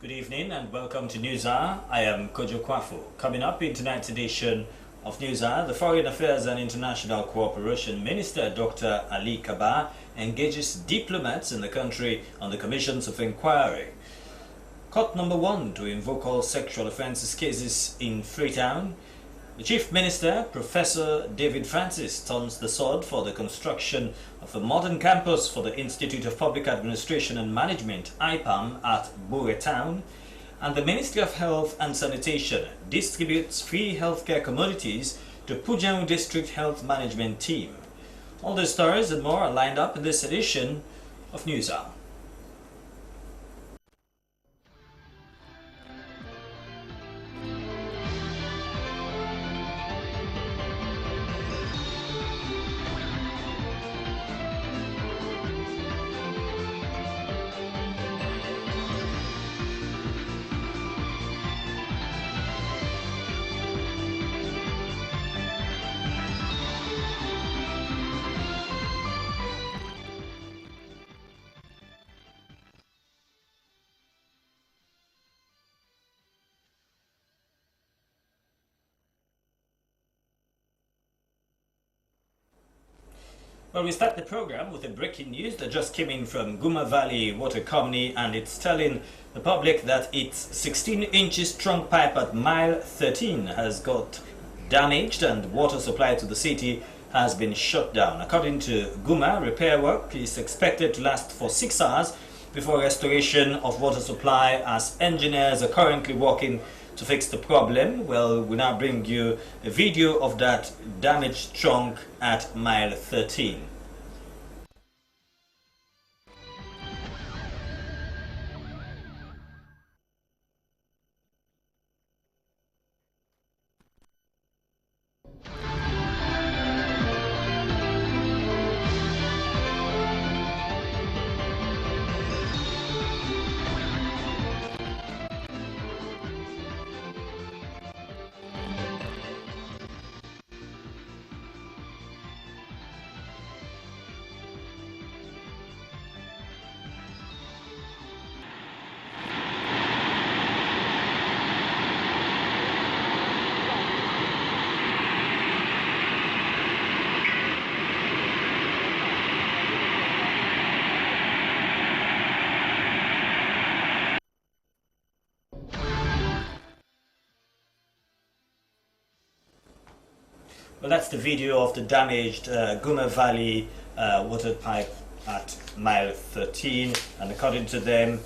Good evening and welcome to News Hour. I am Kojo Kwafu. Coming up in tonight's edition of News Hour, the Foreign Affairs and International Cooperation Minister Dr. Ali Kabah engages diplomats in the country on the commissions of inquiry. Court number 1 to invoke all sexual offences cases in Freetown. The Chief Minister, Professor David Francis, turns the sword for the construction of a modern campus for the Institute of Public Administration and Management, IPAM, at Bure Town. And the Ministry of Health and Sanitation distributes free healthcare commodities to Pujang District Health Management Team. All the stories and more are lined up in this edition of News Hour. Well, we start the program with a breaking news that just came in from Guma Valley Water Company, and it's telling the public that its 16 inches trunk pipe at mile 13 has got damaged and water supply to the city has been shut down. According to Guma, repair work is expected to last for 6 hours before restoration of water supply, as engineers are currently working to fix the problem. Well, we now bring you a video of that damaged trunk at mile 13. Well, that's the video of the damaged Guma Valley water pipe at mile 13, and according to them,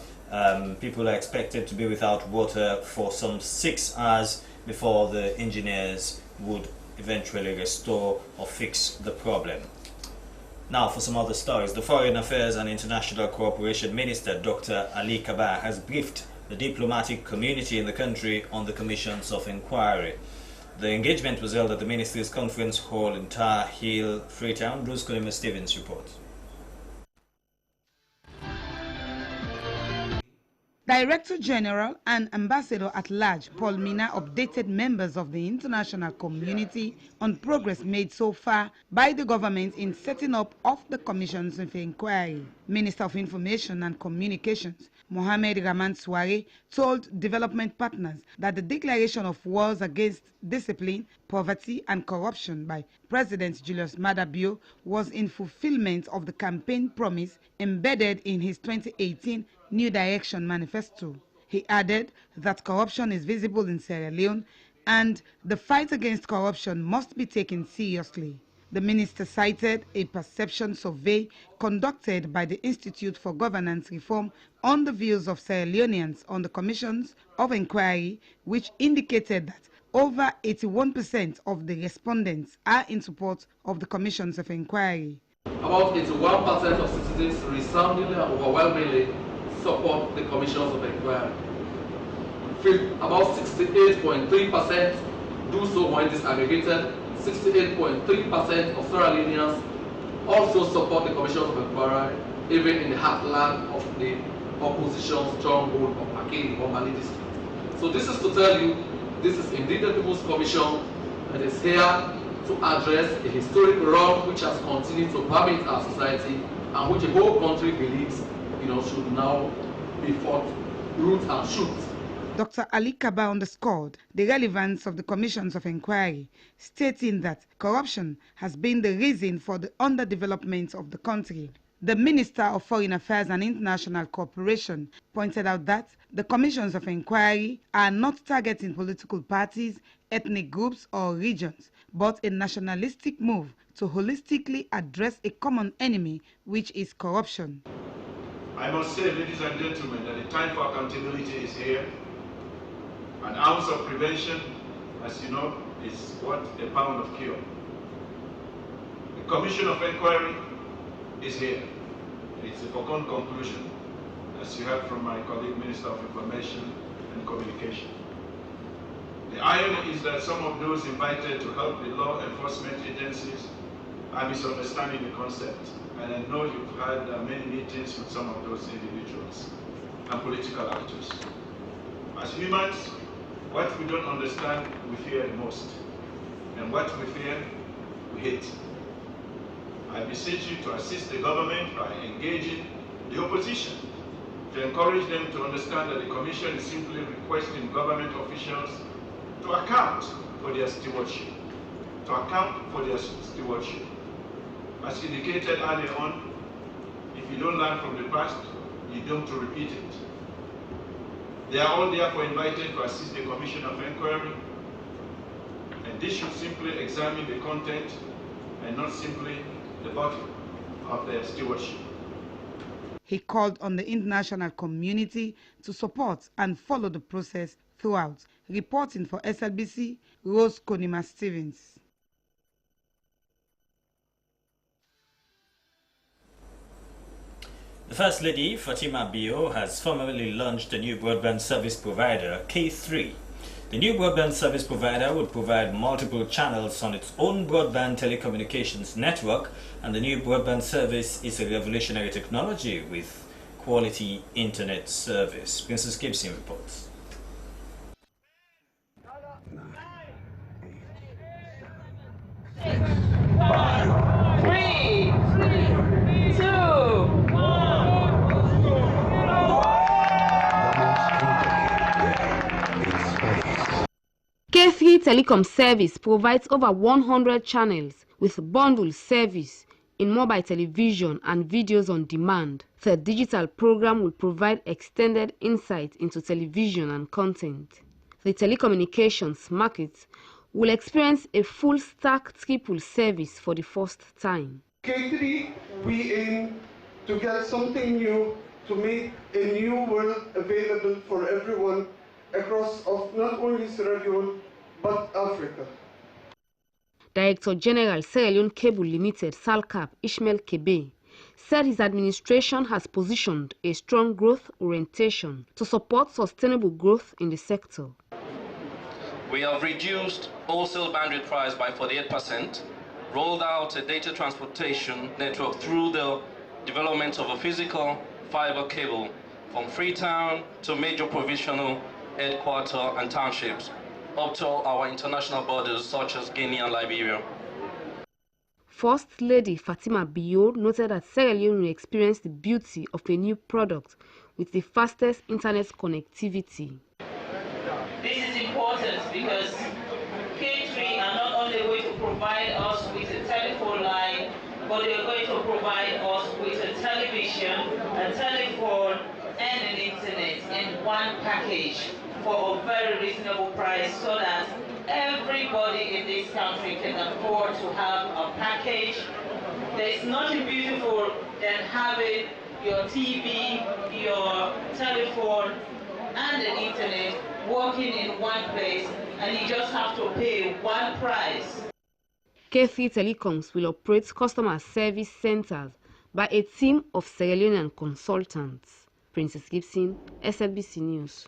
people are expected to be without water for some 6 hours before the engineers would eventually restore or fix the problem. Now for some other stories. The Foreign Affairs and International Cooperation Minister Dr. Ali Kabah has briefed the diplomatic community in the country on the commissions of inquiry. The engagement was held at the Ministry's Conference Hall in Tar Hill, Freetown. Bruce Konima Stevens reports. Director General and Ambassador at Large Paul Mina updated members of the international community on progress made so far by the government in setting up of the commissions of inquiry. Minister of Information and Communications Mohamed Rahman Sware told development partners that the declaration of wars against discipline, poverty and corruption by President Julius Maada Bio was in fulfillment of the campaign promise embedded in his 2018 New Direction Manifesto. He added that corruption is visible in Sierra Leone and the fight against corruption must be taken seriously. The minister cited a perception survey conducted by the Institute for Governance Reform on the views of Sierra Leoneans on the commissions of inquiry, which indicated that over 81% of the respondents are in support of the commissions of inquiry. About 81% of citizens resoundingly and overwhelmingly support the commissions of inquiry. About 68.3% do so when disaggregated. 68.3% of Sierra Leoneans also support the commissions of inquiry, even in the heartland of the opposition stronghold of Akini or Mali district. So this is to tell you, this is indeed the People's Commission that is here to address a historic wrong which has continued to permeate our society and which the whole country believes, should now be fought root and shoot. Dr. Ali Kaba underscored the relevance of the commissions of inquiry, stating that corruption has been the reason for the underdevelopment of the country. The Minister of Foreign Affairs and International Cooperation pointed out that the commissions of inquiry are not targeting political parties, ethnic groups or regions, but a nationalistic move to holistically address a common enemy, which is corruption. I must say, ladies and gentlemen, that the time for accountability is here. An ounce of prevention, as you know, is what a pound of cure. The Commission of Inquiry is here. It's a foregone conclusion, as you heard from my colleague, Minister of Information and Communication. The irony is that some of those invited to help the law enforcement agencies are misunderstanding the concept. And I know you've had many meetings with some of those individuals and political actors. As humans, what we don't understand, we fear the most. And what we fear, we hate. I beseech you to assist the government by engaging the opposition, to encourage them to understand that the Commission is simply requesting government officials to account for their stewardship. As indicated earlier on, if you don't learn from the past, you don't repeat it. They are all therefore invited to assist the Commission of Inquiry, and this should simply examine the content and not simply the body of their stewardship. He called on the international community to support and follow the process throughout. Reporting for SLBC, Rose Konima Stevens. The First Lady, Fatima Bio, has formally launched a new broadband service provider, K3. The new broadband service provider would provide multiple channels on its own broadband telecommunications network, and the new broadband service is a revolutionary technology with quality internet service. Princess Gibson reports. K3 Telecom Service provides over 100 channels with bundled service in mobile television and videos on demand. The digital program will provide extended insight into television and content. The telecommunications market will experience a full-stack triple service for the first time. K3, we aim to get something new, to make a new world available for everyone across of not only Sierra Leone, but Africa. Director General Sierra Leone Cable Limited, SALCAP, Ishmael Kebe, said his administration has positioned a strong growth orientation to support sustainable growth in the sector. We have reduced wholesale bandwidth price by 48%, rolled out a data transportation network through the development of a physical fiber cable from Freetown to major provincial headquarters and townships, up to our international borders such as Guinea and Liberia. First Lady Fatima Bio noted that Sierra Leone will experience the beauty of a new product with the fastest internet connectivity. This is important because K3 are not only going to provide us with a telephone line, but they are going to provide us with a television, a telephone, and an internet in one package for a very reasonable price, so that everybody in this country can afford to have a package. There's nothing beautiful than having your TV, your telephone, and the internet working in one place, and you just have to pay one price. K3 Telecoms will operate customer service centers by a team of Sierra Leonean consultants. Princess Gibson, SLBC News.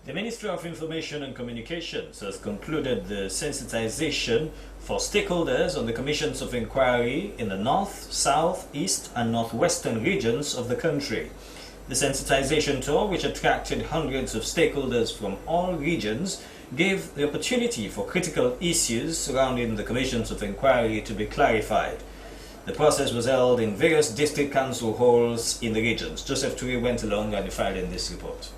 The Ministry of Information and Communications has concluded the sensitization for stakeholders on the commissions of inquiry in the north, south, east and northwestern regions of the country. The sensitization tour, which attracted hundreds of stakeholders from all regions, gave the opportunity for critical issues surrounding the commissions of inquiry to be clarified. The process was held in various district council halls in the regions. Joseph Turi went along and filed in this report.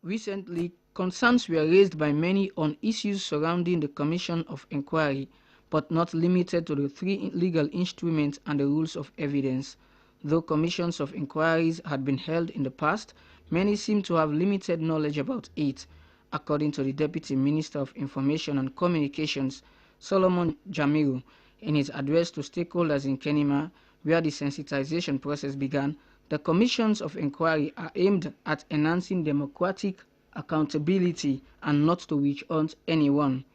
Recently, concerns were raised by many on issues surrounding the Commission of Inquiry, but not limited to the 3 legal instruments and the rules of evidence. Though commissions of inquiries had been held in the past, many seem to have limited knowledge about it. According to the Deputy Minister of Information and Communications, Solomon Jamiru, in his address to stakeholders in Kenema, where the sensitization process began, the commissions of inquiry are aimed at enhancing democratic accountability and not to witch hunt anyone.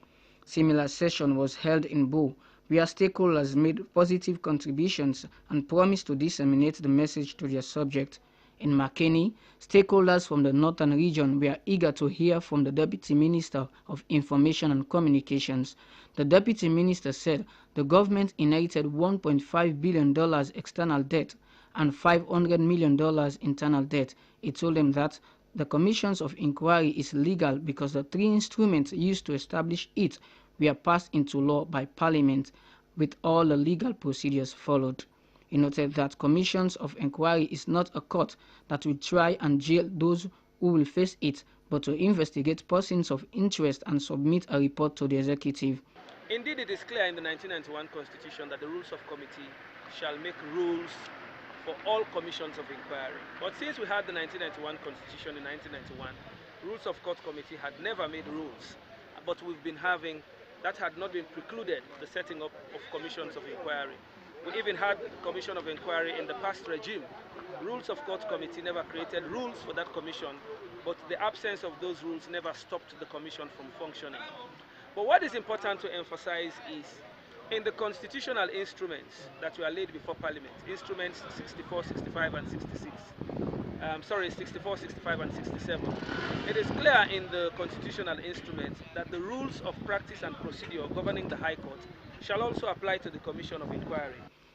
Similar session was held in Bo, where stakeholders made positive contributions and promised to disseminate the message to their subject. In Makeni, stakeholders from the northern region were eager to hear from the Deputy Minister of Information and Communications. The Deputy Minister said the government inherited $1.5 billion external debt and $500 million internal debt. He told them that the commissions of inquiry is legal because the 3 instruments used to establish it were passed into law by Parliament, with all the legal procedures followed. He noted that commissions of inquiry is not a court that will try and jail those who will face it, but to investigate persons of interest and submit a report to the executive. Indeed, it is clear in the 1991 Constitution that the Rules of Committee shall make rules for all commissions of inquiry. But since we had the 1991 Constitution in 1991, Rules of Court Committee had never made rules, but we've been having, that had not been precluded the setting up of commissions of inquiry. We even had commission of inquiry in the past regime. Rules of Court Committee never created rules for that commission, but the absence of those rules never stopped the commission from functioning. But what is important to emphasize is, in the constitutional instruments that were laid before Parliament, instruments 64, 65 and 66, 64, 65 and 67, it is clear in the constitutional instruments that the rules of practice and procedure governing the High Court shall also apply to the Commission of Inquiry.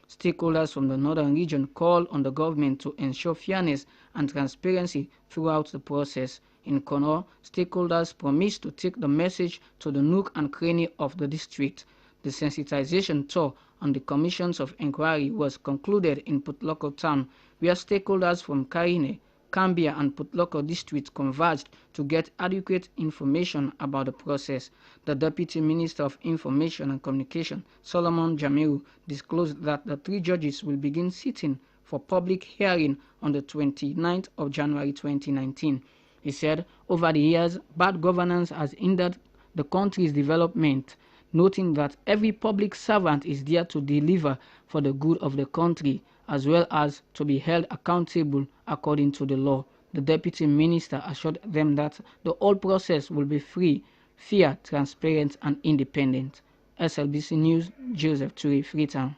Stakeholders from the northern region called on the government to ensure fairness and transparency throughout the process. In Kono, stakeholders promised to take the message to the nook and cranny of the district. The sensitization tour on the commissions of inquiry was concluded in Putloko town, where stakeholders from Karine, Kambia and Putloko districts converged to get adequate information about the process. The Deputy Minister of Information and Communication, Solomon Jamiru, disclosed that the 3 judges will begin sitting for public hearing on the 29th of January 2019. He said, over the years, bad governance has hindered the country's development, noting that every public servant is there to deliver for the good of the country, as well as to be held accountable according to the law. The Deputy Minister assured them that the whole process will be free, fair, transparent and independent. SLBC News, Joseph Turi, Freetown.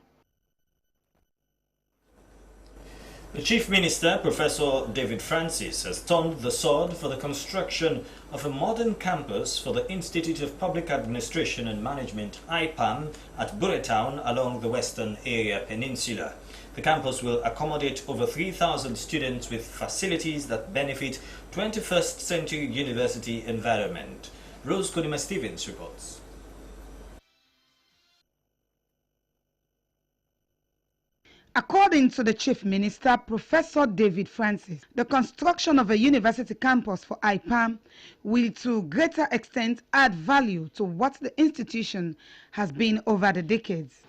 The Chief Minister, Professor David Francis, has turned the sword for the construction of a modern campus for the Institute of Public Administration and Management, IPAM, at Buretown along the Western Area Peninsula. The campus will accommodate over 3,000 students with facilities that benefit 21st century university environment. Rose Kodima Stevens reports. According to the Chief Minister, Professor David Francis, the construction of a university campus for IPAM will to greater extent add value to what the institution has been over the decades.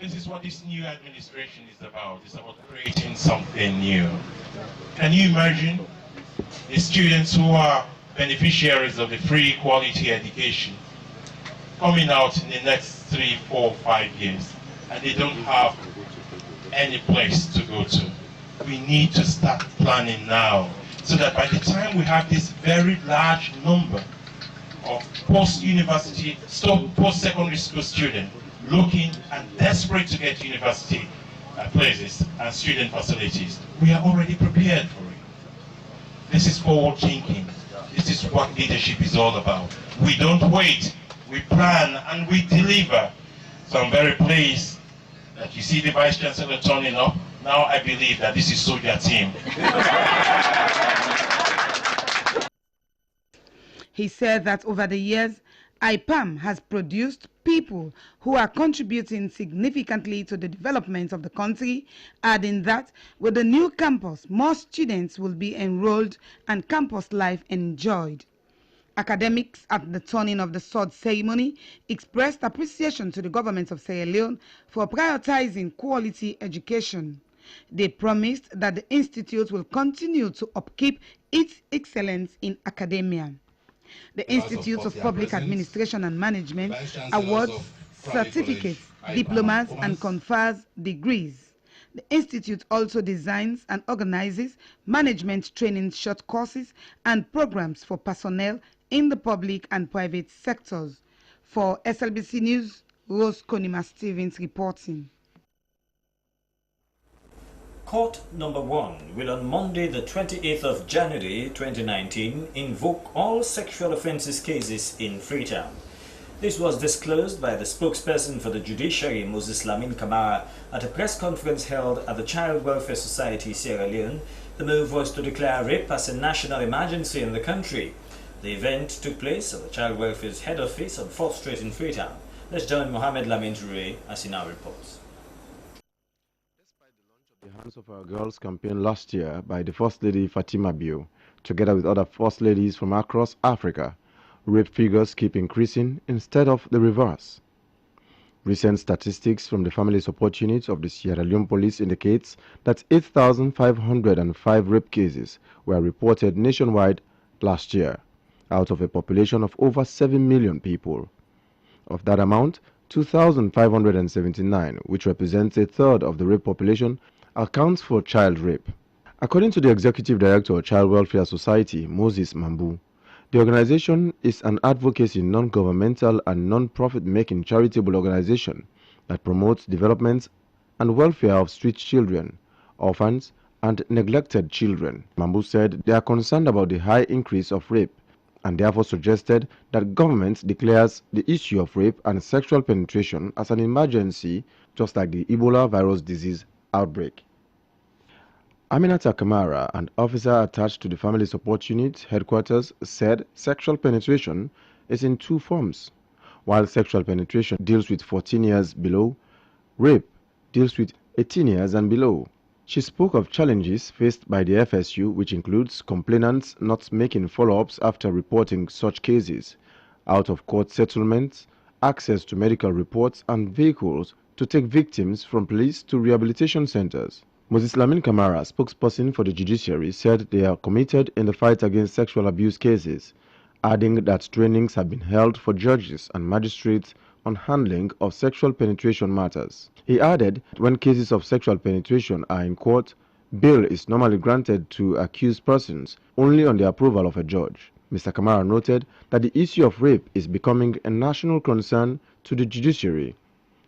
This is what this new administration is about. It's about creating something new. Can you imagine the students who are beneficiaries of the free quality education coming out in the next 3, 4, 5 years and they don't have any place to go to? We need to start planning now so that by the time we have this very large number of post-university, post-secondary school students looking and desperate to get university places and student facilities, we are already prepared for it. This is forward thinking. This is what leadership is all about. We don't wait, we plan and we deliver. So I'm very pleased that you see the Vice Chancellor turning up. Now I believe that this is Soldier Team. He said that over the years, IPAM has produced people who are contributing significantly to the development of the country, adding that with the new campus, more students will be enrolled and campus life enjoyed. Academics at the turning of the sword ceremony expressed appreciation to the government of Sierra Leone for prioritizing quality education. They promised that the institute will continue to upkeep its excellence in academia. The Institute of Public Administration and Management awards certificates, diplomas, and confers degrees. The Institute also designs and organizes management training short courses and programs for personnel in the public and private sectors. For SLBC News, Rose Konima Stevens reporting. Court number 1 will on Monday the 28th of January 2019 invoke all sexual offences cases in Freetown. This was disclosed by the spokesperson for the judiciary, Moses Lamin Camara, at a press conference held at the Child Welfare Society Sierra Leone. The move was to declare rape as a national emergency in the country. The event took place at the Child Welfare's head office on 4th Street in Freetown. Let's join Mohamed Lamin Toure as he now reports. The Hands of Our Girls campaign last year by the First Lady Fatima Bio, together with other First Ladies from across Africa, rape figures keep increasing instead of the reverse. Recent statistics from the Family Support Unit of the Sierra Leone Police indicates that 8,505 rape cases were reported nationwide last year, out of a population of over 7 million people. Of that amount, 2,579, which represents a third of the rape population, accounts for child rape. According to the Executive Director of Child Welfare Society, Moses Mambu, the organization is an advocacy non-governmental and non-profit making charitable organization that promotes development and welfare of street children, orphans, and neglected children. Mambu said they are concerned about the high increase of rape and therefore suggested that government declares the issue of rape and sexual penetration as an emergency, just like the Ebola virus disease outbreak. Aminata Kamara, an officer attached to the Family Support Unit headquarters, said sexual penetration is in two forms. While sexual penetration deals with 14 years below, rape deals with 18 years and below. She spoke of challenges faced by the FSU, which includes complainants not making follow-ups after reporting such cases, out-of-court settlements, access to medical reports and vehicles to take victims from police to rehabilitation centers. Moses Lamin Camara, spokesperson for the judiciary, said they are committed in the fight against sexual abuse cases, adding that trainings have been held for judges and magistrates on handling of sexual penetration matters. He added that when cases of sexual penetration are in court, bail is normally granted to accused persons only on the approval of a judge. Mr. Camara noted that the issue of rape is becoming a national concern to the judiciary.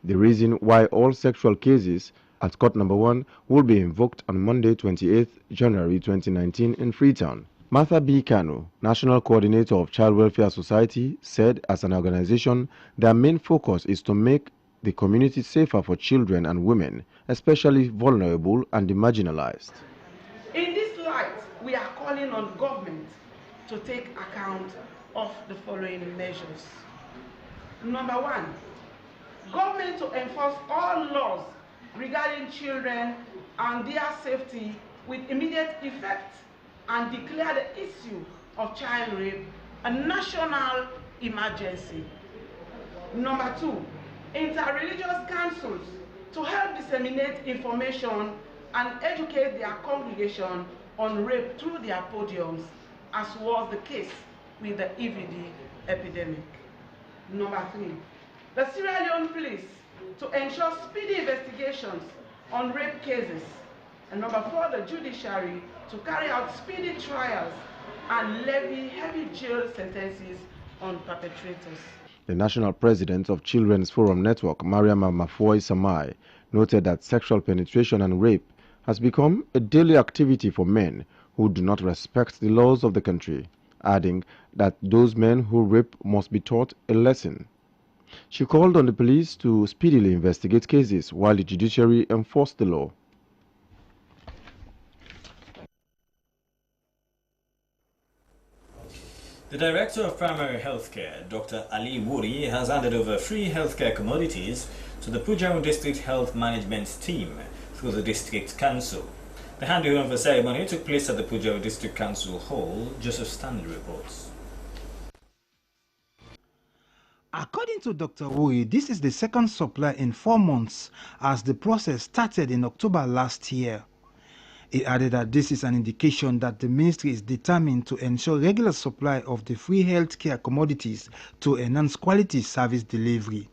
The reason why all sexual cases at Court number 1 will be invoked on Monday, 28th January 2019 in Freetown. Martha B. Kanu, National Coordinator of Child Welfare Society, said as an organization, their main focus is to make the community safer for children and women, especially vulnerable and the marginalized. In this light, we are calling on government to take account of the following measures. Number 1, government to enforce all laws regarding children and their safety with immediate effect and declare the issue of child rape a national emergency. Number 2, interreligious councils to help disseminate information and educate their congregation on rape through their podiums, as was the case with the EVD epidemic. Number 3, the Sierra Leone Police to ensure speedy investigations on rape cases. And number 4, the judiciary to carry out speedy trials and levy heavy jail sentences on perpetrators. The national president of Children's Forum Network, Mariama Mafoy Samai, noted that sexual penetration and rape has become a daily activity for men who do not respect the laws of the country, adding that those men who rape must be taught a lesson. She called on the police to speedily investigate cases while the judiciary enforced the law. The Director of Primary Healthcare, Dr. Ali Wuri, has handed over free healthcare commodities to the Pujehun District Health Management Team through the District Council. The handover ceremony took place at the Pujehun District Council Hall. Joseph Stanley reports. According to Dr. Wuri, this is the second supply in 4 months as the process started in October last year. He added that this is an indication that the ministry is determined to ensure regular supply of the free healthcare commodities to enhance quality service delivery.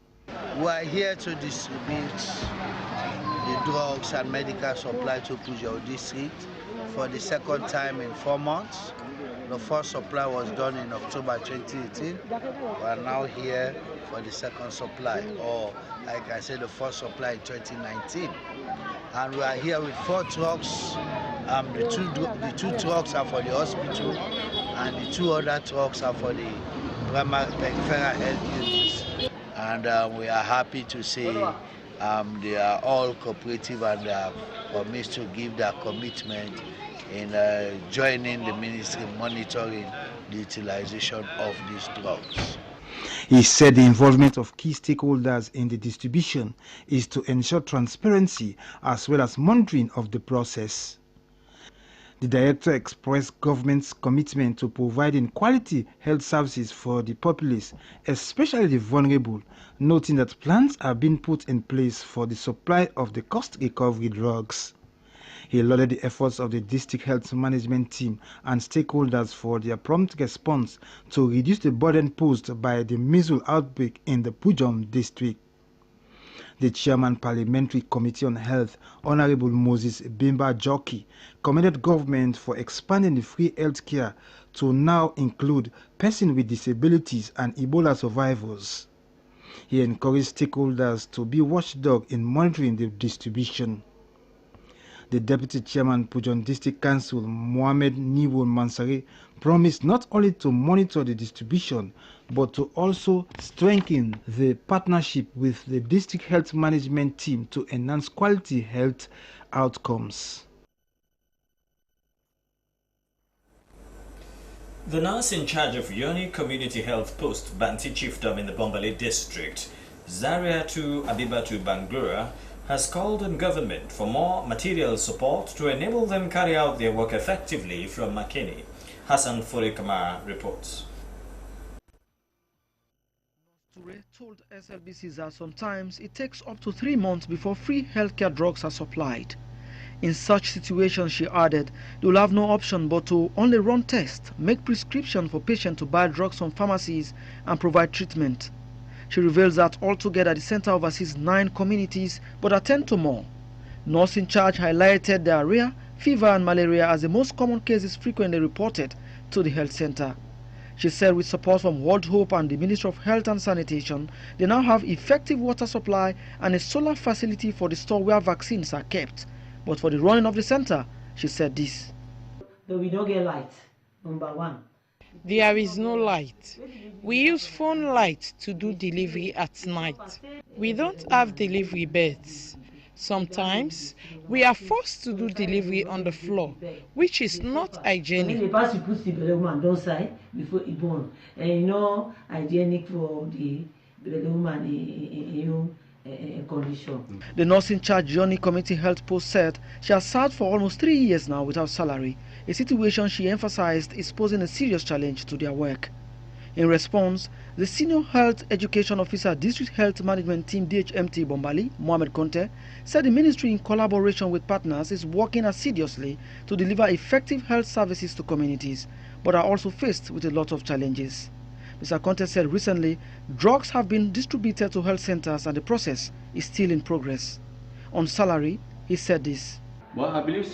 We are here to distribute the drugs and medical supply to Pujehun District for the second time in 4 months. The first supply was done in October 2018. We are now here for the second supply, or like I said, the first supply in 2019. And we are here with 4 trucks. The two trucks are for the hospital, and the 2 other trucks are for the peripheral health units. And we are happy to say they are all cooperative and they have promised to give their commitment in joining the ministry monitoring the utilization of these drugs. He said the involvement of key stakeholders in the distribution is to ensure transparency as well as monitoring of the process. The director expressed government's commitment to providing quality health services for the populace, especially the vulnerable, noting that plans are being put in place for the supply of the cost recovery drugs. He lauded the efforts of the district health management team and stakeholders for their prompt response to reduce the burden posed by the measles outbreak in the Pujehun district. The chairman Parliamentary Committee on Health, Honorable Moses Bimba Jockey, commended government for expanding the free health care to now include persons with disabilities and Ebola survivors. He encouraged stakeholders to be watchdog in monitoring the distribution. The Deputy Chairman Pujehun District Council, Mohamed Niwon Mansare, promised not only to monitor the distribution, but to also strengthen the partnership with the District Health Management Team to enhance quality health outcomes. The nurse in charge of Yoni Community Health Post, Banti Chiefdom in the Bombali District, Zariatu Abibatu Bangura, has called on government for more material support to enable them carry out their work effectively from Makeni. Hassan Furikama reports. Ture told SLBCs that sometimes it takes up to 3 months before free healthcare drugs are supplied. In such situations, she added, they will have no option but to only run tests, make prescriptions for patients to buy drugs from pharmacies and provide treatment. She reveals that altogether the center oversees 9 communities but attend to more. Nurse in charge highlighted diarrhea, fever and malaria as the most common cases frequently reported to the health center. She said with support from World Hope and the Ministry of Health and Sanitation, they now have effective water supply and a solar facility for the store where vaccines are kept. But for the running of the center, she said this. So we don't get light, number 1. There is no light. We use phone light to do delivery at night. We don't have delivery beds. Sometimes we are forced to do delivery on the floor, which is not hygienic. Hygienic for the woman condition. The nurse in charge Yoni Community Health Post said she has served for almost 3 years now without salary, a situation she emphasized is posing a serious challenge to their work. In response, the Senior Health Education Officer District Health Management Team DHMT Bombali, Mohamed Conte, said the ministry in collaboration with partners is working assiduously to deliver effective health services to communities, but are also faced with a lot of challenges. Mr. Conte said recently, drugs have been distributed to health centers and the process is still in progress. On salary, he said this. Well, I believe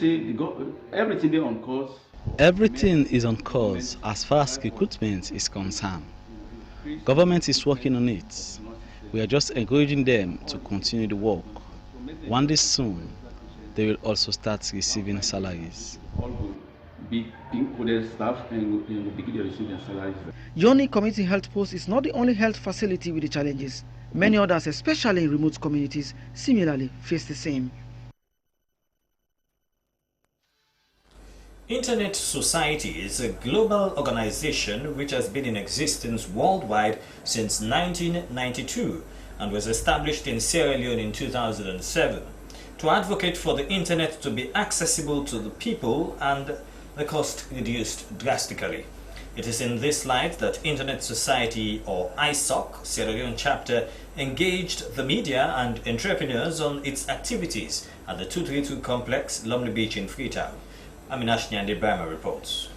everything is on course. Everything is on course as far as recruitment is concerned. Government is working on it. We are just encouraging them to continue the work. One day soon, they will also start receiving salaries. Yoni Community Health Post is not the only health facility with the challenges. Many others, especially in remote communities, similarly face the same. Internet Society is a global organization which has been in existence worldwide since 1992 and was established in Sierra Leone in 2007 to advocate for the internet to be accessible to the people and the cost reduced drastically. It is in this light that Internet Society, or ISOC, Sierra Leone chapter, engaged the media and entrepreneurs on its activities at the 232 complex, Lumley Beach in Freetown. Aminash Nyande Brahma reports.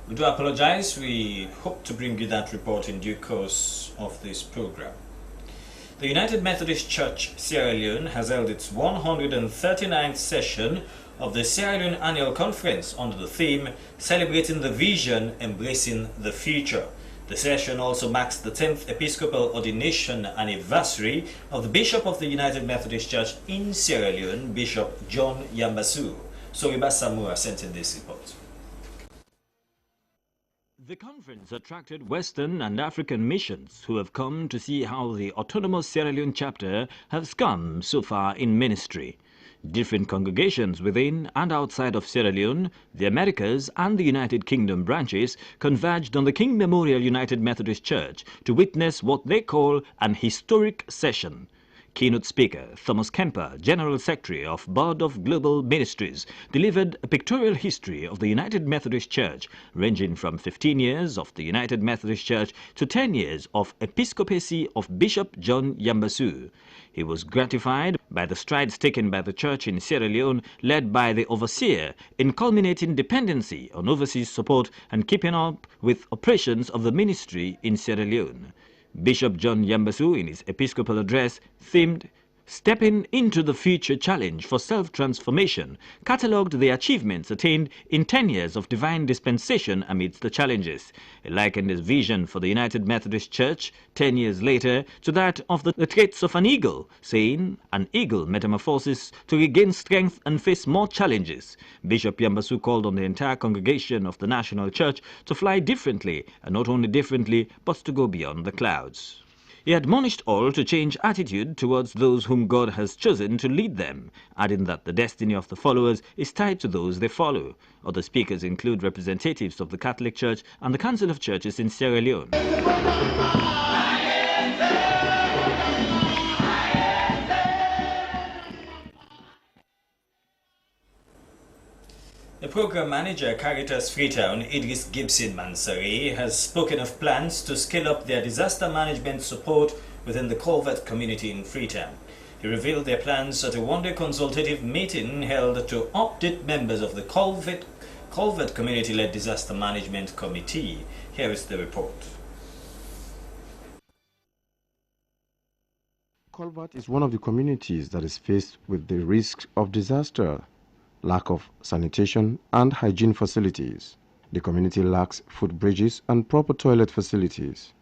We do apologize. We hope to bring you that report in due course of this program. The United Methodist Church Sierra Leone has held its 139th session of the Sierra Leone Annual Conference under the theme Celebrating the Vision, Embracing the Future. The session also marks the 10th Episcopal Ordination anniversary of the Bishop of the United Methodist Church in Sierra Leone, Bishop John Yambasu. Soriba Samura sent in this report. The conference attracted Western and African missions who have come to see how the autonomous Sierra Leone chapter has come so far in ministry. Different congregations within and outside of Sierra Leone, the Americas and the United Kingdom branches converged on the King Memorial United Methodist Church to witness what they call an historic session. Keynote speaker Thomas Kemper, General Secretary of Board of Global Ministries, delivered a pictorial history of the United Methodist Church, ranging from 15 years of the United Methodist Church to 10 years of episcopacy of Bishop John Yambasu. He was gratified by the strides taken by the church in Sierra Leone, led by the overseer, in culminating dependency on overseas support and keeping up with operations of the ministry in Sierra Leone. Bishop John Yambasu, in his episcopal address, themed Stepping into the Future Challenge for Self-Transformation, catalogued the achievements attained in 10 years of divine dispensation amidst the challenges. He likened his vision for the United Methodist Church 10 years later to that of the traits of an eagle, saying, an eagle metamorphoses to regain strength and face more challenges. Bishop Yambasu called on the entire congregation of the National Church to fly differently, and not only differently, but to go beyond the clouds. He admonished all to change attitude towards those whom God has chosen to lead them, adding that the destiny of the followers is tied to those they follow. Other speakers include representatives of the Catholic Church and the Council of Churches in Sierra Leone. The program manager, Caritas Freetown, Idris Gibson Mansari, has spoken of plans to scale up their disaster management support within the Culvert community in Freetown. He revealed their plans at a one-day consultative meeting held to update members of the Culvert Community-led Disaster Management Committee. Here is the report. Culvert is one of the communities that is faced with the risk of disaster, lack of sanitation and hygiene facilities. The community lacks footbridges and proper toilet facilities.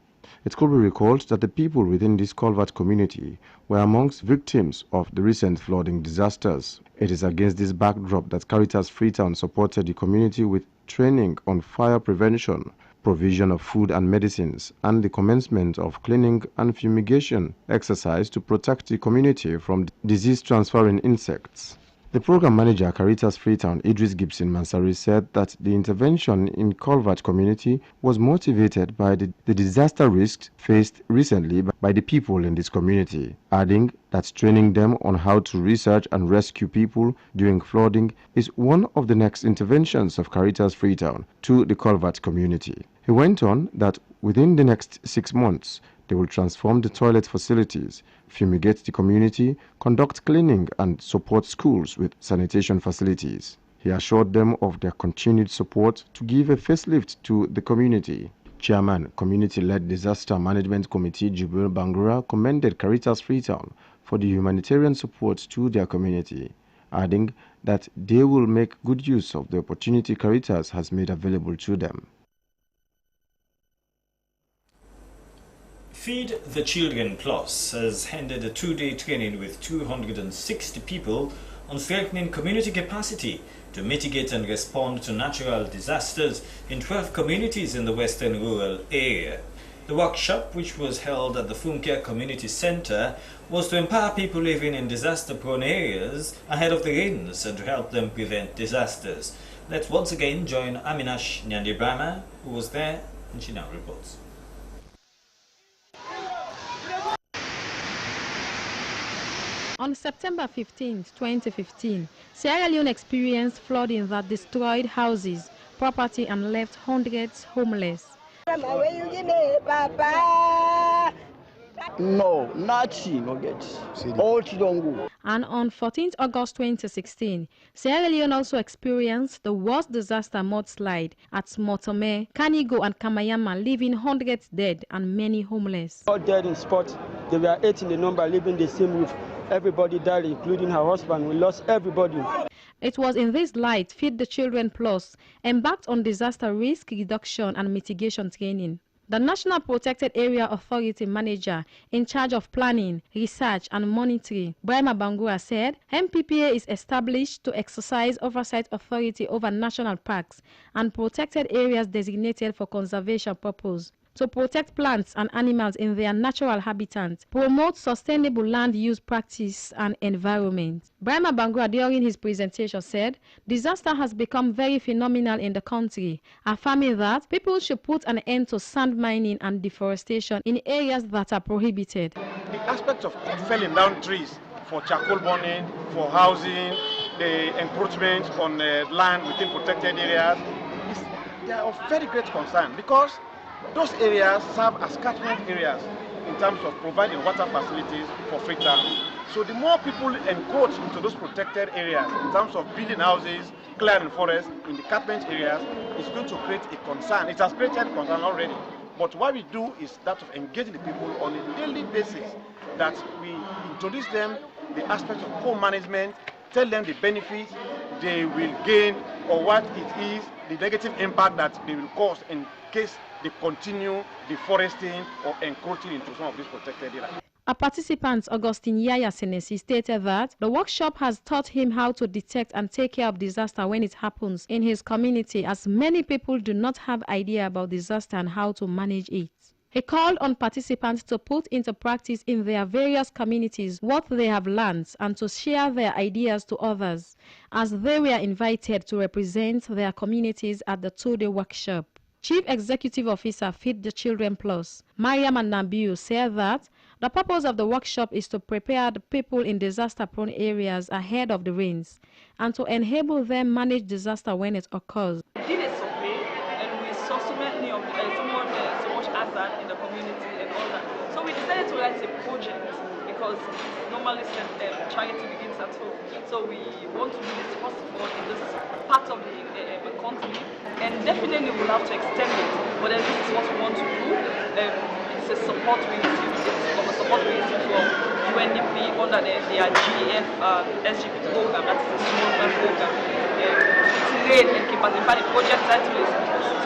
It could be recalled that the people within this Culvert community were amongst victims of the recent flooding disasters. It is against this backdrop that Caritas Freetown supported the community with training on fire prevention, provision of food and medicines, and the commencement of cleaning and fumigation exercise to protect the community from disease-transferring insects. The program manager, Caritas Freetown, Idris Gibson Mansari, said that the intervention in Culvert community was motivated by the disaster risks faced recently by the people in this community, adding that training them on how to research and rescue people during flooding is one of the next interventions of Caritas Freetown to the Culvert community. He went on that within the next 6 months, they will transform the toilet facilities, fumigate the community, conduct cleaning, and support schools with sanitation facilities. He assured them of their continued support to give a facelift to the community. Chairman, Community-led Disaster Management Committee Jibril Bangura commended Caritas Freetown for the humanitarian support to their community, adding that they will make good use of the opportunity Caritas has made available to them. Feed the Children Plus has ended a 2-day training with 260 people on strengthening community capacity to mitigate and respond to natural disasters in 12 communities in the western rural area. The workshop, which was held at the Funke Community Center, was to empower people living in disaster-prone areas ahead of the rains and to help them prevent disasters. Let's once again join Aminash Nyandibrama, who was there, and she now reports. On September 15, 2015, Sierra Leone experienced flooding that destroyed houses, property and left hundreds homeless. No, nothing, no get. All don't go. And on 14th August 2016, Sierra Leone also experienced the worst disaster mudslide at Motome, Kanigo and Kamayama, leaving hundreds dead and many homeless. All dead in spot. There were 8 in the number living the same roof. Everybody died, including her husband. We lost everybody. It was in this light Feed the Children Plus embarked on disaster risk reduction and mitigation training. The National Protected Area Authority Manager in charge of planning, research and monitoring, Brahma Bangura, said MPPA is established to exercise oversight authority over national parks and protected areas designated for conservation purpose, to protect plants and animals in their natural habitats, promote sustainable land use practice and environment. Brahma Bangura, during his presentation, said disaster has become very phenomenal in the country, affirming that people should put an end to sand mining and deforestation in areas that are prohibited. The aspect of felling down trees for charcoal burning, for housing, the encroachment on land within protected areas, they are of very great concern because those areas serve as catchment areas in terms of providing water facilities for Freetown. So the more people encroach into those protected areas in terms of building houses, clearing forests in the catchment areas, it's going to create a concern. It has created concern already. But what we do is that of engaging the people on a daily basis, that we introduce them the aspects of co-management, tell them the benefits they will gain or what it is, the negative impact that they will cause in case they continue deforesting or encroaching into some of these protected areas. A participant, Augustine Yaya Senesi, stated that the workshop has taught him how to detect and take care of disaster when it happens in his community, as many people do not have idea about disaster and how to manage it. He called on participants to put into practice in their various communities what they have learned and to share their ideas to others, as they were invited to represent their communities at the 2-day workshop. Chief Executive Officer Feed the Children Plus, Mariam Nabiu, said that the purpose of the workshop is to prepare the people in disaster-prone areas ahead of the rains and to enable them manage disaster when it occurs. We did a survey and we saw so much hazard in the community and all that. So we decided to write a project because normally charity begins at home. So we want to do this first of all in this part of the country, and definitely we'll have to extend it. But then this is what we want to do. It's a support we receive. It's from a support we receive from UNDP under the GEF SGP program. That is a small program. Train and capacity. The project title is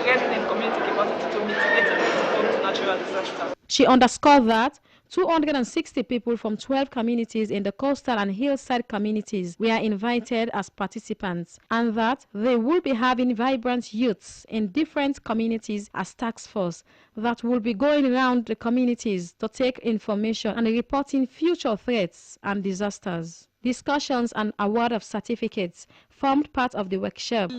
Strengthening Community Capacity to Mitigate and Respond to Natural Disasters. She underscored that 260 people from 12 communities in the coastal and hillside communities were invited as participants, and that they will be having vibrant youths in different communities as task force that will be going around the communities to take information and reporting future threats and disasters. Discussions and award of certificates formed part of the workshop.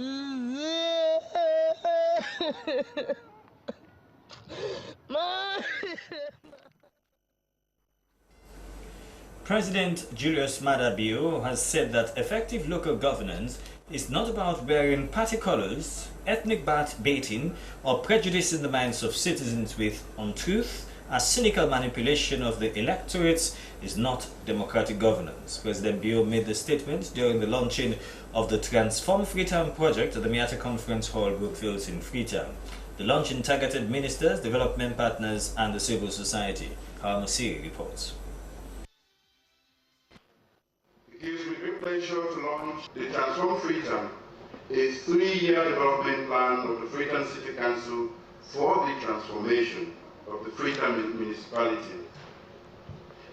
President Julius Maada Bio has said that effective local governance is not about wearing party colors, ethnic baiting, or prejudicing the minds of citizens with untruth, as cynical manipulation of the electorates is not democratic governance. President Bio made the statement during the launching of the Transform Freetown project at the Miata Conference Hall, Brookfields in Freetown. The launching targeted ministers, development partners, and the civil society. Hawa Masiri reports. It gives me great pleasure to launch the Transform Freetown, a 3-year development plan of the Freetown City Council for the transformation of the Freetown municipality.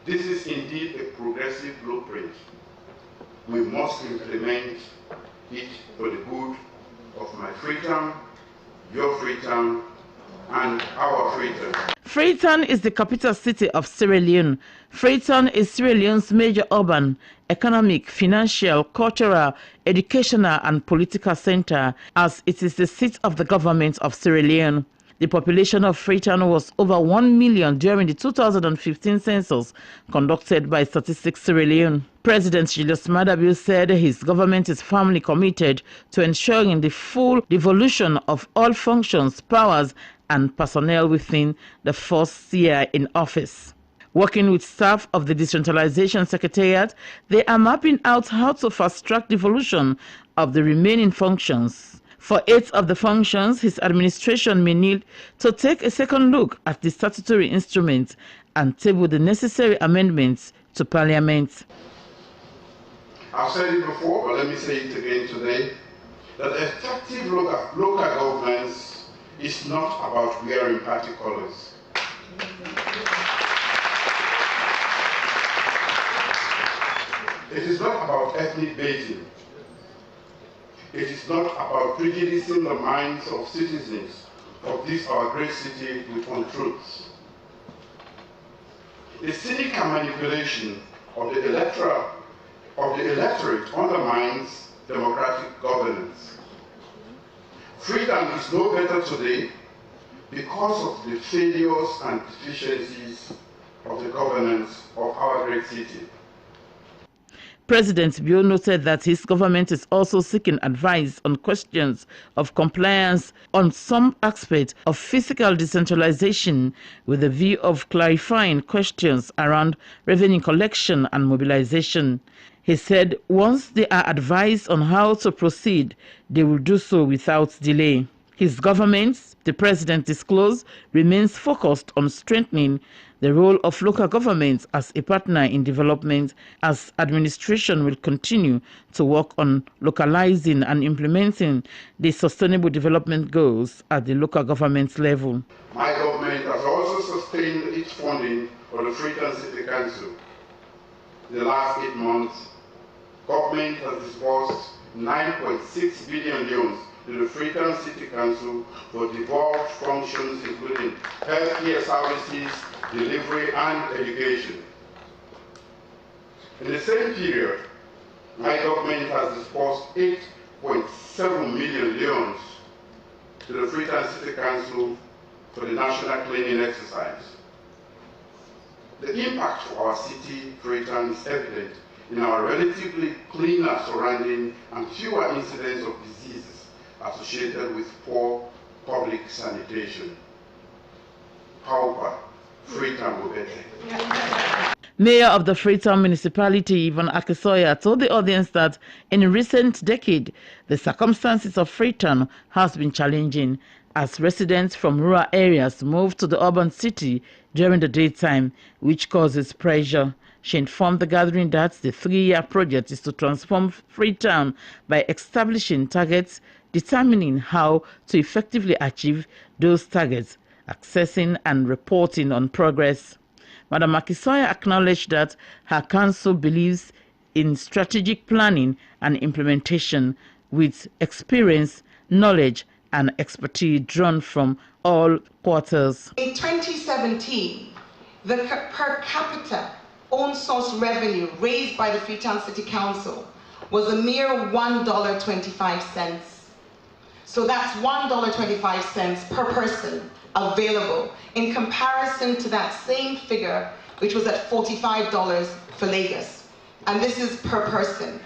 This is indeed a progressive blueprint. we must implement it for the good of my Freetown, your Freetown, and our Freetown. Freetown is the capital city of Sierra Leone. Freetown is Sierra Leone's major urban, economic, financial, cultural, educational, and political center, as it is the seat of the government of Sierra Leone. The population of Freetown was over 1 million during the 2015 census conducted by Statistics Sierra Leone. President Julius Maada Bio said his government is firmly committed to ensuring the full devolution of all functions, powers, and personnel within the first year in office. Working with staff of the Decentralization Secretariat, they are mapping out how to fast-track devolution of the remaining functions. For 8 of the functions, his administration may need to take a second look at the statutory instruments and table the necessary amendments to Parliament. I've said it before, but let me say it again today, that effective local governance is not about wearing party colors. It is not about ethnic baiting. It is not about prejudicing the minds of citizens of this our great city with untruths. The cynical manipulation of the electorate undermines democratic governance. Freedom is no better today because of the failures and deficiencies of the governance of our great city. President Bio noted that his government is also seeking advice on questions of compliance on some aspects of fiscal decentralization with the view of clarifying questions around revenue collection and mobilization. He said once they are advised on how to proceed, they will do so without delay. His government, the president disclosed, remains focused on strengthening the role of local governments as a partner in development, as administration will continue to work on localizing and implementing the sustainable development goals at the local government level. My government has also sustained its funding for the Freetown City Council. In the last 8 months, government has disbursed 9.6 billion loans to the Freetown City Council for devolved functions including healthcare services, delivery, and education. In the same period, my government has disbursed 8.7 million loans to the Freetown City Council for the national cleaning exercise. The impact for our city, Freetown, is evident in our relatively cleaner surrounding and fewer incidents of diseases associated with poor public sanitation. However, Freetown will better. Mayor of the Freetown municipality, Yvonne Akisoya, told the audience that in a recent decade, the circumstances of Freetown has been challenging as residents from rural areas move to the urban city during the daytime, which causes pressure. She informed the gathering that the 3-year project is to transform Freetown by establishing targets, determining how to effectively achieve those targets, accessing and reporting on progress. Madam Akisoya acknowledged that her council believes in strategic planning and implementation with experience, knowledge, and expertise drawn from all quarters. In 2017, the per capita own source revenue raised by the Freetown City Council was a mere $1.25. So that's $1.25 per person available in comparison to that same figure, which was at $45 for Lagos. And this is per person.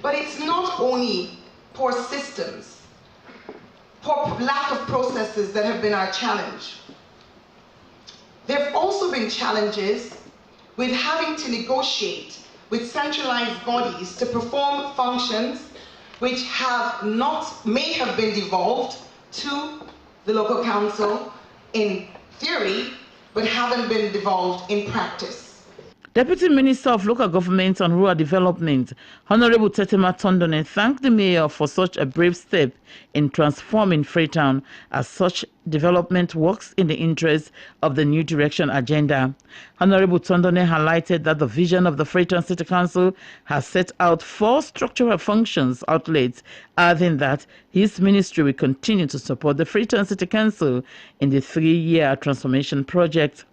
But it's not only poor systems, poor lack of processes that have been our challenge. There have also been challenges with having to negotiate with centralized bodies to perform functions which may have been devolved to the local council in theory, but haven't been devolved in practice. Deputy Minister of Local Government and Rural Development, Honorable Tetema Tondone, thanked the mayor for such a brave step in transforming Freetown, as such development works in the interest of the New Direction agenda. Honorable Tondone highlighted that the vision of the Freetown City Council has set out 4 structural functions outlets, adding that his ministry will continue to support the Freetown City Council in the 3-year transformation project.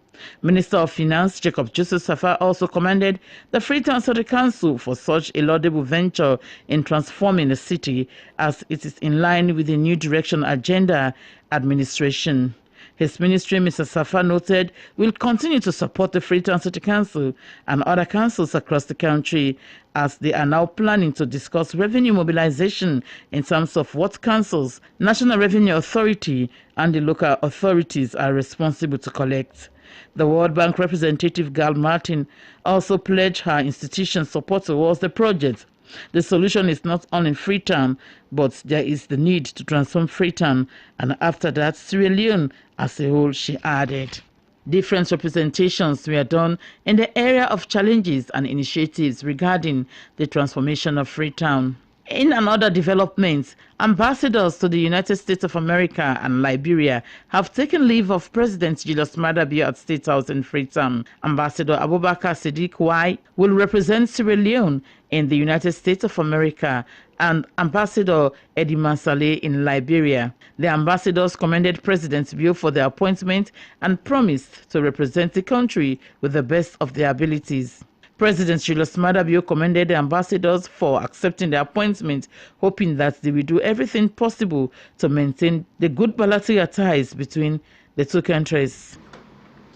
Minister of Finance Jacob Joseph Safa also commended the Freetown City Council for such a laudable venture in transforming the city, as it is in line with the New Direction agenda administration. His ministry, Mr. Safa noted, will continue to support the Freetown City Council and other councils across the country, as they are now planning to discuss revenue mobilization in terms of what councils, National Revenue Authority and the local authorities are responsible to collect. The World Bank representative Gal Martin also pledged her institution's support towards the project. The solution is not only Freetown, but there is the need to transform Freetown, and after that, Sierra Leone as a whole, she added. Different representations were done in the area of challenges and initiatives regarding the transformation of Freetown. In another development, ambassadors to the United States of America and Liberia have taken leave of President Julius Maada Bio at State House in Freetown. Ambassador Abubakar Siddiq Y will represent Sierra Leone in the United States of America, and Ambassador Eddie Mansale in Liberia. The ambassadors commended President Bio for their appointment and promised to represent the country with the best of their abilities. President Julius Maada Bio commended the ambassadors for accepting the appointment, hoping that they will do everything possible to maintain the good bilateral ties between the two countries.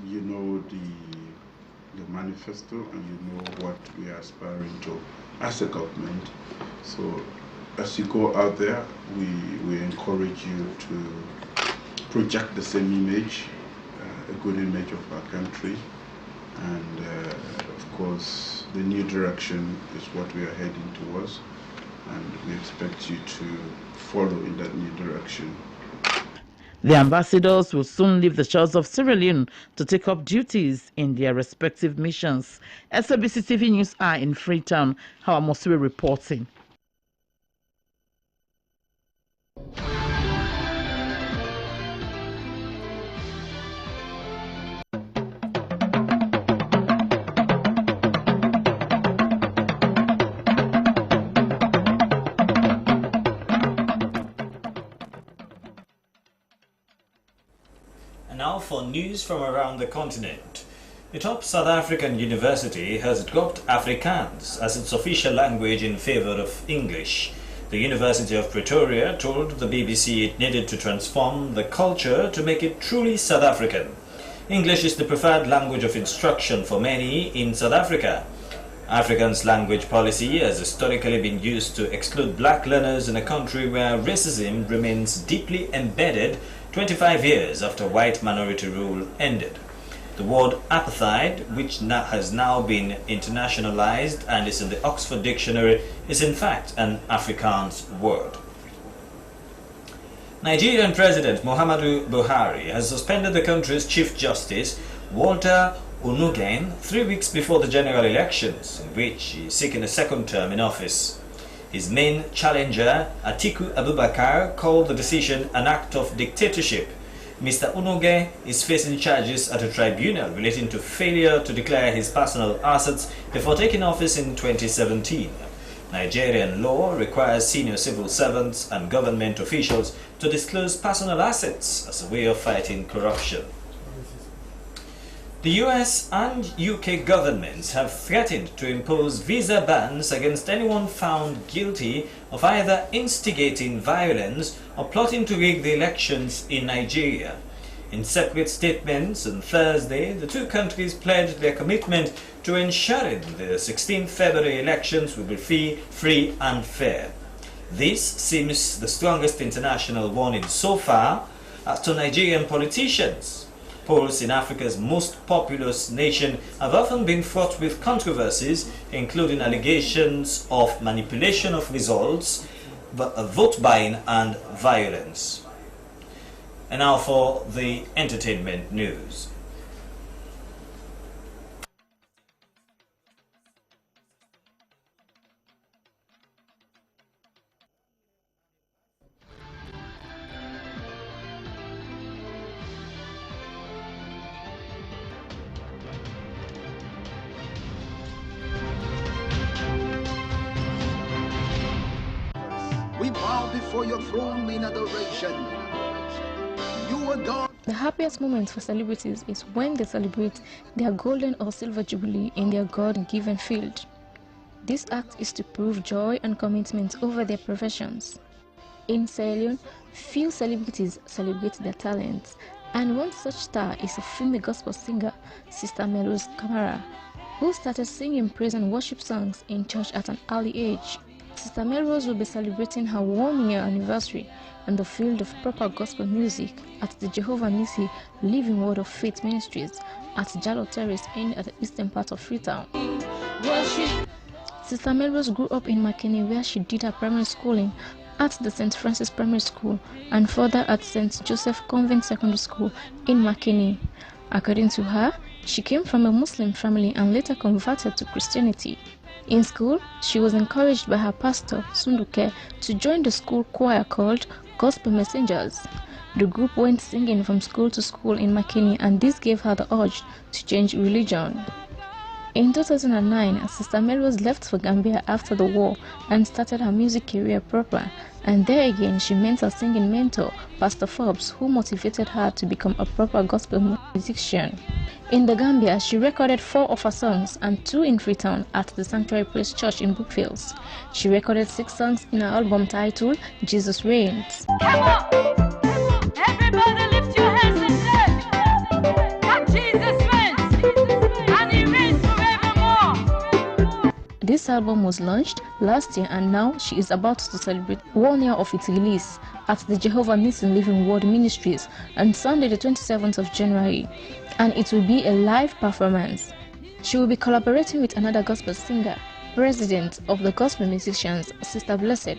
You know the manifesto, and you know what we are aspiring to as a government. So as you go out there, we encourage you to project the same image, a good image of our country. And of course, the New Direction is what we are heading towards, and we expect you to follow in that new direction. The ambassadors will soon leave the shores of Sierra Leone to take up duties in their respective missions. SABC TV News are in Freetown. Hawa Mosue reporting. And now for news from around the continent. A top South African university has dropped Afrikaans as its official language in favor of English. The University of Pretoria told the BBC it needed to transform the culture to make it truly South African. English is the preferred language of instruction for many in South Africa. Afrikaans language policy has historically been used to exclude black learners in a country where racism remains deeply embedded 25 years after white minority rule ended. The word apartheid, which has now been internationalized and is in the Oxford Dictionary, is in fact an Afrikaans word. Nigerian President Muhammadu Buhari has suspended the country's Chief Justice, Walter Onnoghen, 3 weeks before the general elections, in which he is seeking a second term in office. His main challenger, Atiku Abubakar, called the decision an act of dictatorship. Mr. Onnoghen is facing charges at a tribunal relating to failure to declare his personal assets before taking office in 2017. Nigerian law requires senior civil servants and government officials to disclose personal assets as a way of fighting corruption. The US and UK governments have threatened to impose visa bans against anyone found guilty of either instigating violence or plotting to rig the elections in Nigeria. In separate statements on Thursday, the two countries pledged their commitment to ensuring the 16th February elections will be free and fair. This seems the strongest international warning so far as to Nigerian politicians. Polls in Africa's most populous nation have often been fraught with controversies, including allegations of manipulation of results, vote buying and violence. And now for the entertainment news. bow before your throne in adoration. You are God. The happiest moment for celebrities is when they celebrate their golden or silver jubilee in their God-given field. This act is to prove joy and commitment over their professions. In Sierra Leone, few celebrities celebrate their talents, and one such star is a female gospel singer, Sister Melrose Kamara, who started singing praise and worship songs in church at an early age. Sister Melrose will be celebrating her 1-year anniversary in the field of proper gospel music at the Jehovah Nissi Living Word of Faith Ministries at Jalo Terrace in at the eastern part of Freetown. Sister Melrose grew up in Makeni, where she did her primary schooling at the St. Francis Primary School and further at St. Joseph Convent Secondary School in Makeni. According to her, she came from a Muslim family and later converted to Christianity. In school, she was encouraged by her pastor, Sunduke, to join the school choir called Gospel Messengers. The group went singing from school to school in Makeni, and this gave her the urge to change religion. In 2009, Sister Melrose left for Gambia after the war and started her music career proper, and there again she met her singing mentor, Pastor Forbes, who motivated her to become a proper gospel musician. In the Gambia, she recorded 4 of her songs and 2 in Freetown at the Sanctuary Praise Church in Brookfields. She recorded 6 songs in her album titled Jesus Reigns. Everybody lift your hands and say that Jesus reigns and he reigns forevermore. This album was launched last year, and now she is about to celebrate 1 year of its release at the Jehovah Nissi Living Word Ministries on Sunday the 27th of January, and it will be a live performance. She will be collaborating with another gospel singer, president of the Gospel Musicians, Sister Blessed,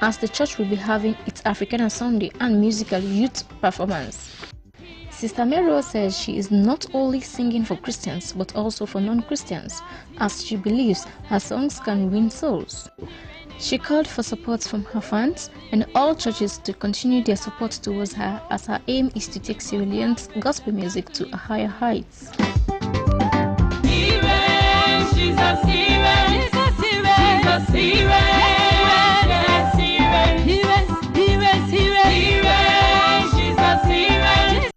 as the church will be having its Africana Sunday and musical youth performance. Sister Melrose says she is not only singing for Christians but also for non-Christians, as she believes her songs can win souls. She called for support from her fans and all churches to continue their support towards her, as her aim is to take Sierra Leone's gospel music to a higher heights. He reigns, Jesus, he reigns, Jesus, he reigns, Jesus, he reigns, yes, he reigns, he reigns, he reigns, he reigns, he reigns, Jesus, he reigns.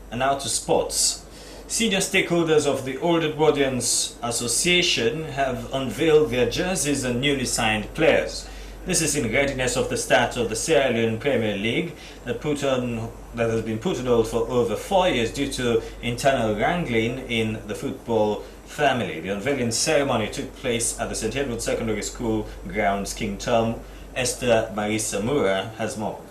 And now to sports. Senior stakeholders of the Old Edwardians Association have unveiled their jerseys and newly signed players. This is in readiness of the start of the Sierra Leone Premier League that has been put on hold for over 4 years due to internal wrangling in the football family. The unveiling ceremony took place at the St. Edward Secondary School grounds, King Tom. Esther Marisa Mura has more.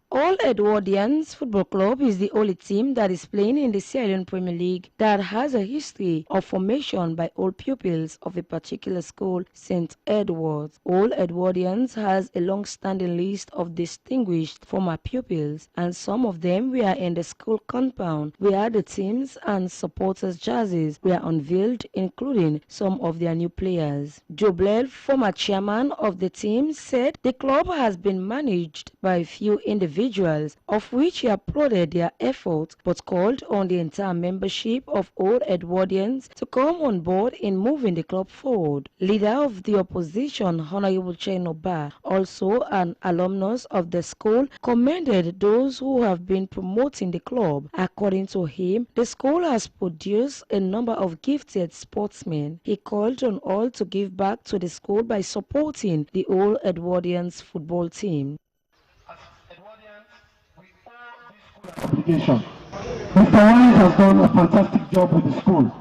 Old Edwardians Football Club is the only team that is playing in the Sierra Leone Premier League that has a history of formation by old pupils of a particular school, St. Edward's. Old Edwardians has a long-standing list of distinguished former pupils, and some of them were in the school compound where the teams and supporters' jerseys were unveiled, including some of their new players. Joe Blair, former chairman of the team, said the club has been managed by a few individuals, of which he applauded their efforts, but called on the entire membership of Old Edwardians to come on board in moving the club forward. Leader of the opposition, Honorable Chenoba, also an alumnus of the school, commended those who have been promoting the club. According to him, the school has produced a number of gifted sportsmen. He called on all to give back to the school by supporting the Old Edwardians football team. Application. Mr. Wise has done a fantastic job with the school.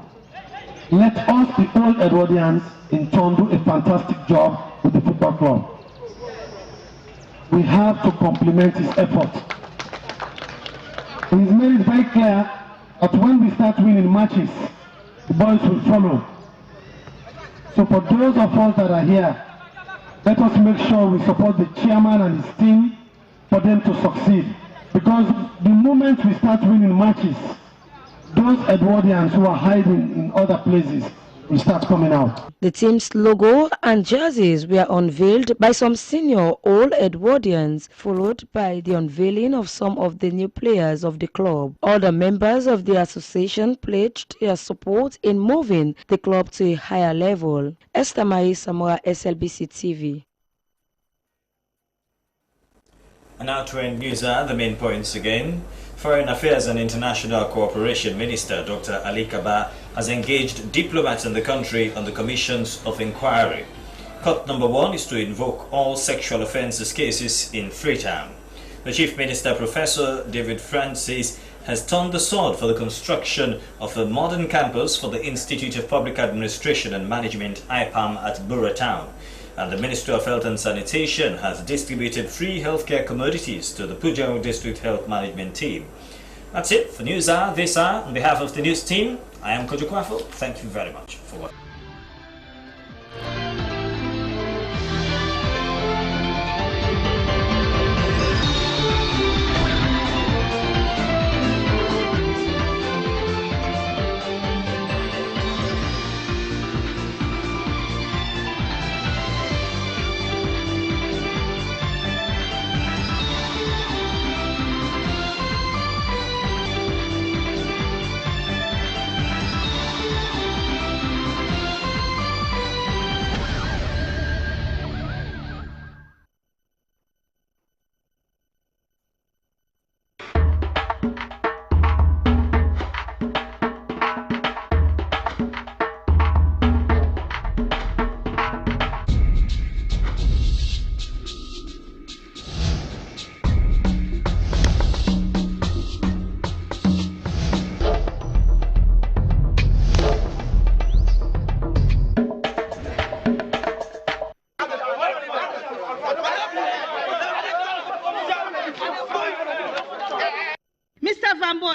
Let us, the Old Edwardians, in turn do a fantastic job with the football club. We have to compliment his effort. He's made it very clear that when we start winning matches, the boys will follow. So for those of us that are here, let us make sure we support the chairman and his team for them to succeed. Because the moment we start winning matches, those Edwardians who are hiding in other places will start coming out. The team's logo and jerseys were unveiled by some senior Old Edwardians, followed by the unveiling of some of the new players of the club. All the members of the association pledged their support in moving the club to a higher level. Esther Mai Samora, SLBC TV. And now to end news are the main points again. Foreign Affairs and International Cooperation Minister Dr. Ali Kaba has engaged diplomats in the country on the commissions of inquiry. Cut number 1 is to invoke all sexual offences cases in Freetown. The Chief Minister, Professor David Francis, has turned the sword for the construction of a modern campus for the Institute of Public Administration and Management, IPAM, at Borough Town. And the Ministry of Health and Sanitation has distributed free healthcare commodities to the Pujao District Health Management team. That's it for News Hour this hour. On behalf of the news team, I am Kojo Kwafo. Thank you very much for watching.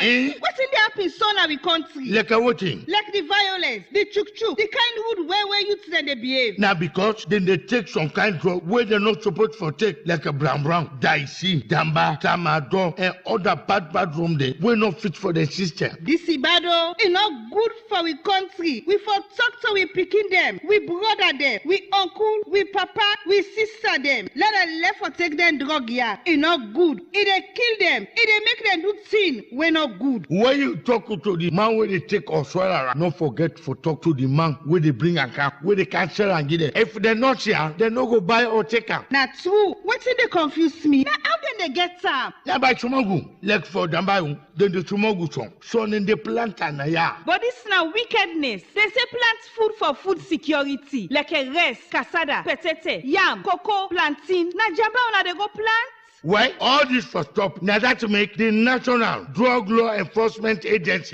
Wetin dey happen so na we country? Like a wetin? Like the violence, the chuk-chuk, the kind rude way youth dem dey behave. Na because dem dey take some kind drug wey dem no suppose for take, like a brown, daisi, damba, tramadol, and other bad rum dem wey no fit for the system. This ibado e no good for we country. We for talk to we pikin dem, we brother dem, we uncle, we papa, we sister dem. Let dem left for take dem drug here. E no good. E dey kill dem. E dey make dem do thing wey no good. When you talk to the man wey dey take oswara, no forget for talk to the man wey dey bring account, wey dey cancel and give them. If dem not here, dem no go buy or take am. Na true. Wetin dey confuse me? Na how dem dey get am? Na by Chumagu, like for Dambayu, dem dey Chumagu song. So dem dey plant am na ya. But this na wickedness. They say plant food for food security, like a rice, cassava, petete, yam, cocoa, plantain. Na jamba una dey go plant? Well, all this for stop. Now that to make the National Drug Law Enforcement Agency